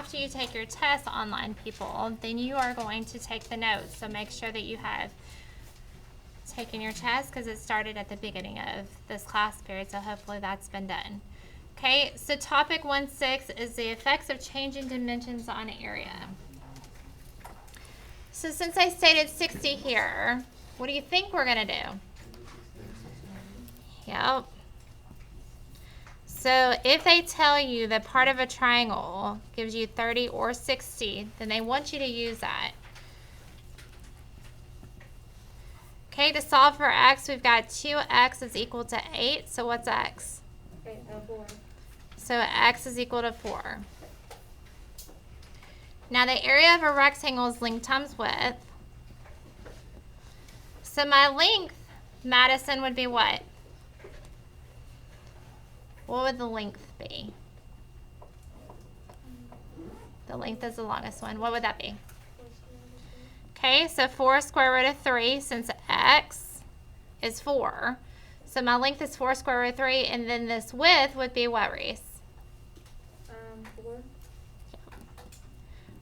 after you take your test online, people, then you are going to take the notes. So make sure that you have taken your test because it started at the beginning of this class period. So hopefully that's been done. Okay, so topic 1.6 is the effects of changing dimensions on an area. So since I stated 60 here, what do you think we're going to do? Yep. So if they tell you that part of a triangle gives you 30 or 60, then they want you to use that. Okay, to solve for x, we've got 2x is equal to 8. So what's x? 4. So x is equal to 4. Now the area of a rectangle is length times width. So my length, Madison, would be what? What would the length be? The length is the longest one. What would that be? Okay, so 4 square root of 3, since x is 4. So my length is 4 square root of 3, and then this width would be what, Reese? 4.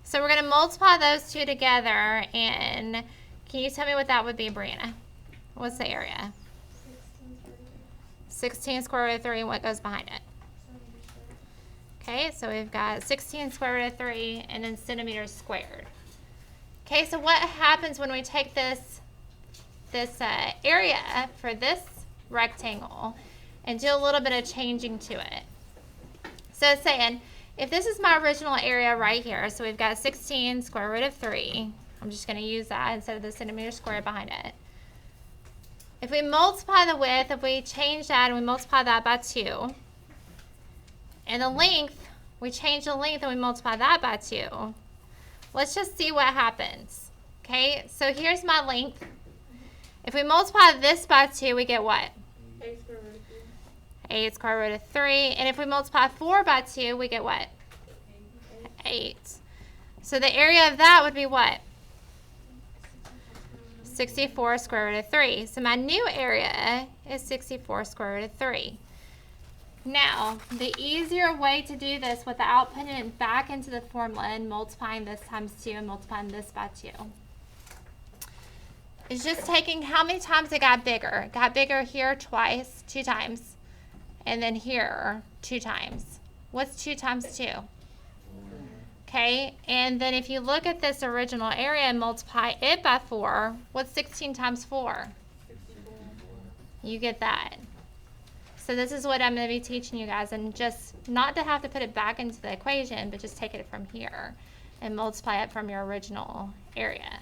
So we're going to multiply those two together, and can you tell me what that would be, Brianna? What's the area? 16 square root of 3, and what goes behind it? Okay, so we've got 16 square root of 3, and then centimeters squared. Okay, so what happens when we take this area for this rectangle and do a little bit of changing to it? So it's saying, if this is my original area right here, so we've got 16 square root of 3. I'm just going to use that instead of the centimeter squared behind it. If we multiply the width, if we change that and we multiply that by 2, and the length, we change the length and we multiply that by 2, let's just see what happens. Okay, so here's my length. If we multiply this by 2, we get what? 8 square root of 3. 8 square root of 3. And if we multiply 4 by 2, we get what? 8. So the area of that would be what? 64 square root of 3. So my new area is 64 square root of 3. Now, the easier way to do this without putting it back into the formula and multiplying this times 2 and multiplying this by 2 is just taking how many times it got bigger. It got bigger here twice, 2 times, and then here 2 times. What's 2 times 2? Okay, and then if you look at this original area and multiply it by 4, what's 16 times 4? 64. You get that. So this is what I'm going to be teaching you guys, and just not to have to put it back into the equation, but just take it from here and multiply it from your original area.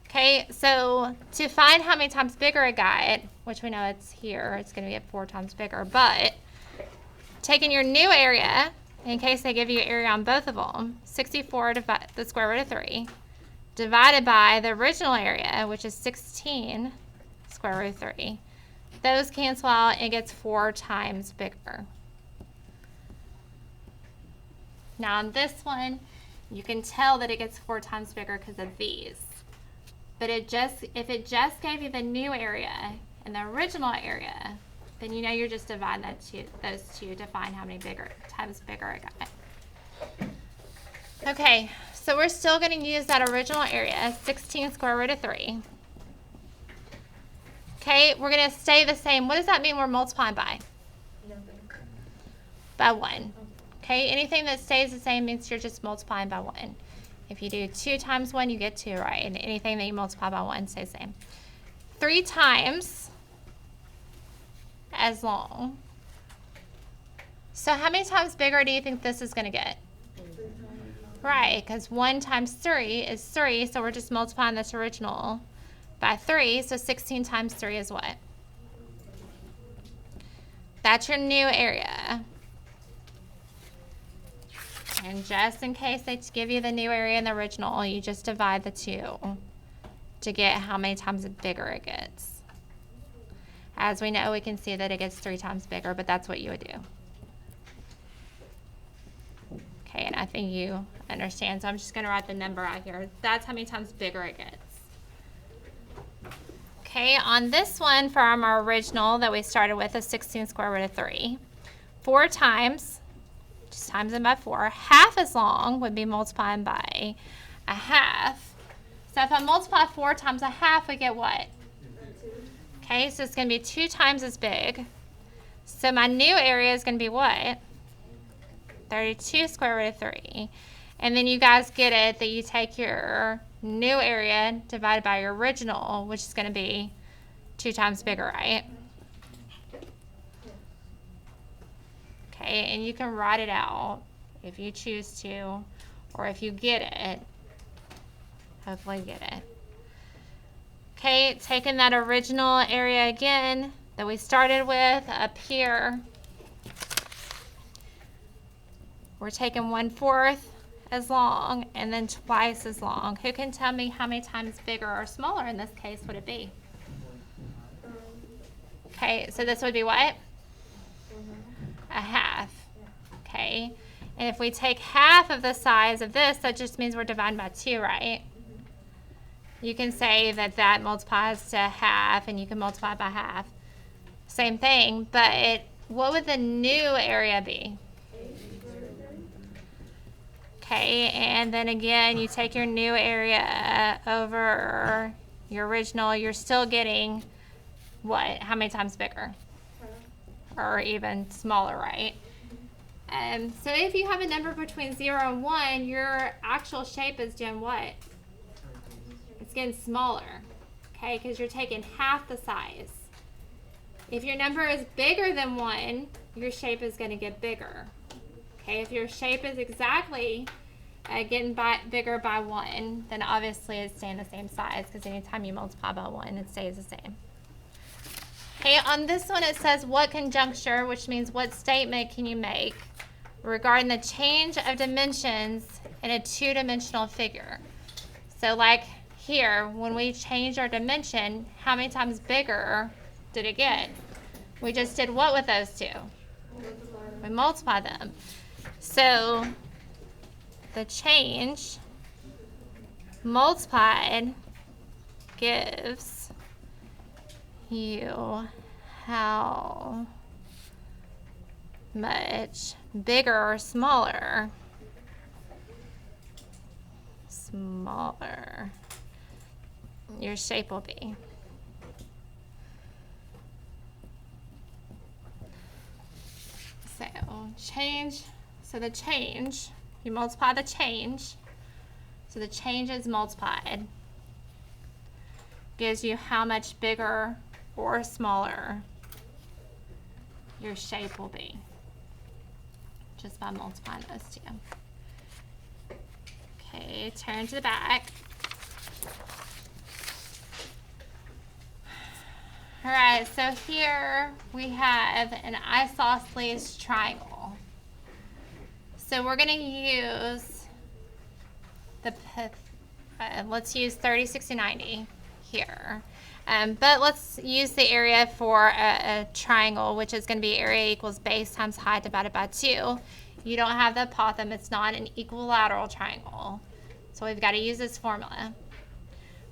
Okay, so to find how many times bigger it got, which we know it's here, it's going to get 4 times bigger, but taking your new area, in case they give you area on both of them, 64 divided the square root of 3, divided by the original area, which is 16 square root of 3. Those cancel out and it gets 4 times bigger. Now on this one, you can tell that it gets 4 times bigger because of these. But if it just gave you the new area and the original area, then you know you're just dividing those two to find how many times bigger it got. Okay, so we're still going to use that original area, 16 square root of 3. Okay, we're going to stay the same. What does that mean we're multiplying by? Nothing. By 1. Okay, anything that stays the same means you're just multiplying by 1. If you do 2 times 1, you get 2, right? And anything that you multiply by 1 stays the same. 3 times as long. So how many times bigger do you think this is going to get? 3 times. Right, because 1 times 3 is 3, so we're just multiplying this original by 3, so 16 times 3 is what? That's your new area. And just in case they give you the new area and the original, you just divide the 2 to get how many times bigger it gets. As we know, we can see that it gets 3 times bigger, but that's what you would do. Okay, and I think you understand, so I'm just going to write the number out here. That's how many times bigger it gets. Okay, on this one from our original that we started with, is 16 square root of 3. 4 times just times them by 4. Half as long would be multiplying by a half. So if I multiply 4 times a half, we get what? Okay, so it's going to be 2 times as big. So my new area is going to be what? 32 square root of 3. And then you guys get it that you take your new area divided by your original, which is going to be 2 times bigger, right? Okay, and you can write it out if you choose to, or if you get it. Hopefully get it. Okay, taking that original area again that we started with up here. We're taking 1/4 as long and then twice as long. Who can tell me how many times bigger or smaller in this case would it be? Okay, so this would be what? A half. Okay, and if we take half of the size of this, that just means we're dividing by 2, right? You can say that that multiplies to half, and you can multiply by half. Same thing, but what would the new area be? Okay, and then again, you take your new area over your original, you're still getting what? How many times bigger? Or even smaller, right? So if you have a number between 0 and 1, your actual shape is doing what? It's getting smaller, okay, because you're taking half the size. If your number is bigger than 1, your shape is going to get bigger. Okay, if your shape is exactly getting bigger by 1, then obviously it's staying the same size, because anytime you multiply by 1, it stays the same. Okay, on this one it says what conjuncture, which means what statement can you make regarding the change of dimensions in a 2-dimensional figure. So like here, when we changed our dimension, how many times bigger did it get? We just did what with those two? We multiplied them. So the change multiplied gives you how much bigger or smaller your shape will be. So the change, you multiply the change, so the change is multiplied, gives you how much bigger or smaller your shape will be, just by multiplying those two. Okay, turn to the back. All right, so here we have an isosceles triangle. So we're going to use let's use 30, 60, 90 here. But let's use the area for a triangle, which is going to be area equals base times height divided by 2. You don't have the apothem. It's not an equilateral triangle. So we've got to use this formula.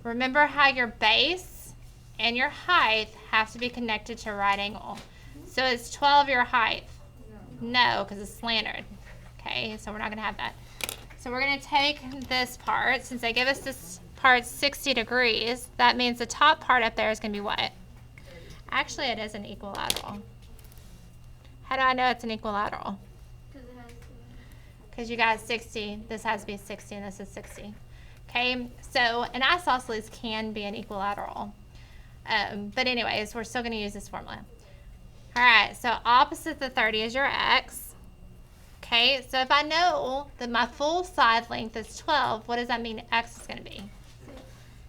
Remember how your base and your height have to be connected to a right angle. So is 12 your height? No, because it's slanted. Okay, so we're not going to have that. So we're going to take this part. Since they give us this part 60 degrees, that means the top part up there is going to be what? Actually, it is an equilateral. How do I know it's an equilateral? Because you got 60. This has to be 60, and this is 60. Okay, so an isosceles can be an equilateral. But anyways, we're still going to use this formula. All right, so opposite the 30 is your x. Okay, so if I know that my full side length is 12, what does that mean x is going to be?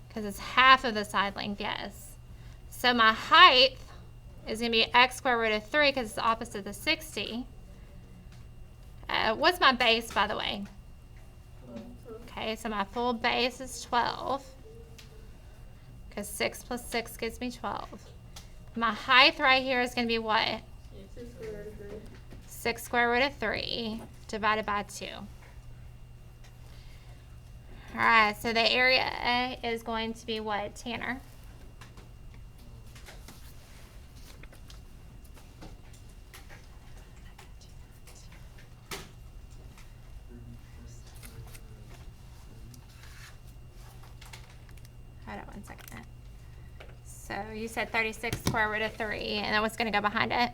Because it's half of the side length, yes. So my height is going to be x squared root of 3 because it's opposite the 60. What's my base, by the way? Okay, so my full base is 12. Because 6 plus 6 gives me 12. My height right here is going to be what? 6 square root of 3 divided by 2. All right, so the area is going to be what, Tanner? 1 second. So you said 36 square root of 3, and then what's going to go behind it?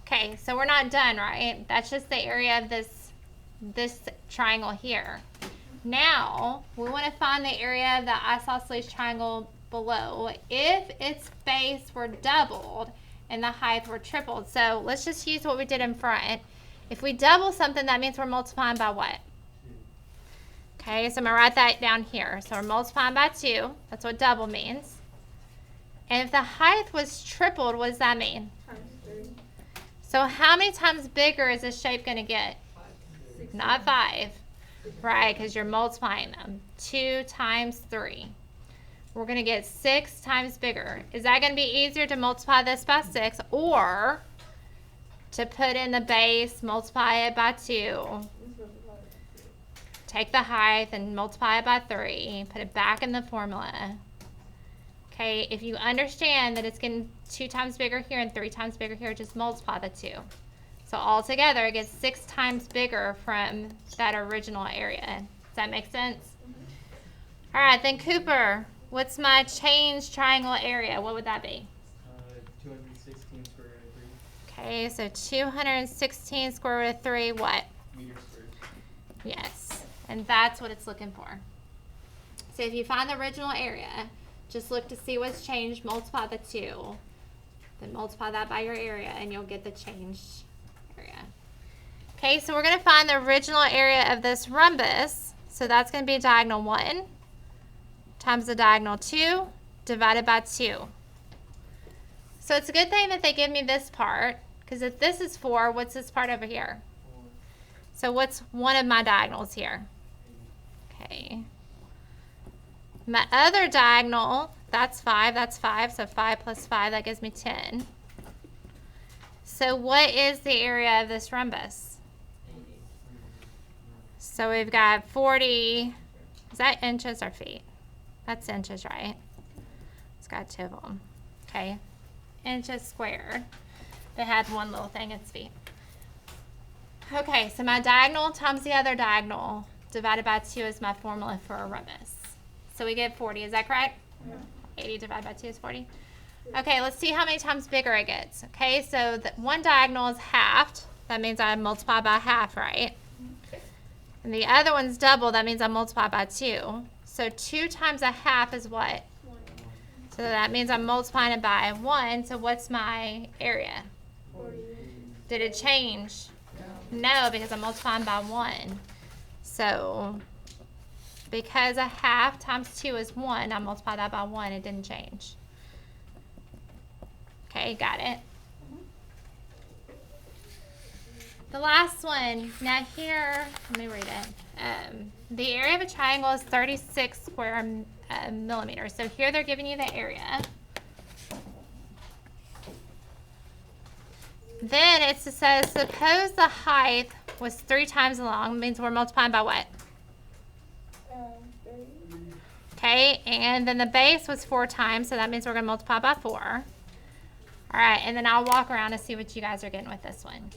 Okay, so we're not done, right? That's just the area of this triangle here. Now, we want to find the area of the isosceles triangle below if its base were doubled and the height were tripled. So let's just use what we did in front. If we double something, that means we're multiplying by what? Okay, so I'm going to write that down here. So we're multiplying by 2. That's what double means. And if the height was tripled, what does that mean? Times 3. So how many times bigger is this shape going to get? 6. Not 5. Right, because you're multiplying them. 2 times 3. We're going to get 6 times bigger. Is that going to be easier to multiply this by 6 or to put in the base, multiply it by 2, take the height and multiply it by 3, put it back in the formula? Okay, if you understand that it's getting 2 times bigger here and 3 times bigger here, just multiply the 2. So altogether, it gets 6 times bigger from that original area. Does that make sense? Mm-hmm. All right, then Cooper, what's my change triangle area? What would that be? 216 square root of 3. Okay, so 216 square root of 3, what? Meters squared. Yes, and that's what it's looking for. So if you find the original area, just look to see what's changed, multiply the 2, then multiply that by your area, and you'll get the changed area. Okay, so we're going to find the original area of this rhombus. So that's going to be diagonal 1 times the diagonal 2 divided by 2. So it's a good thing that they give me this part, because if this is 4, what's this part over here? 4. So what's one of my diagonals here? Okay. My other diagonal, that's 5, so 5 plus 5, that gives me 10. So what is the area of this rhombus? So we've got 40, is that inches or feet? That's inches, right? It's got 2 of them. Okay, inches squared. They had one little thing, it's feet. Okay, so my diagonal times the other diagonal divided by 2 is my formula for a rhombus. So we get 40, is that correct? Yeah. 80 divided by 2 is 40. Okay, let's see how many times bigger it gets. Okay, so the one diagonal is halved. That means I multiply by half, right? And the other one's double. That means I multiply by 2. So 2 times a half is what? 1. So that means I'm multiplying it by 1. So what's my area? 40. Did it change? No, because I'm multiplying by 1. So because a half times 2 is 1, I multiply that by 1. It didn't change. Okay, got it. The last one, now here, let me read it. The area of a triangle is 36 square millimeters. So here they're giving you the area. Then it says, suppose the height was 3 times long, means we're multiplying by what? 30. Okay, and then the base was 4 times, so that means we're going to multiply by 4. All right, and then I'll walk around and see what you guys are getting with this one.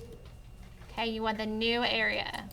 Okay, you want the new area.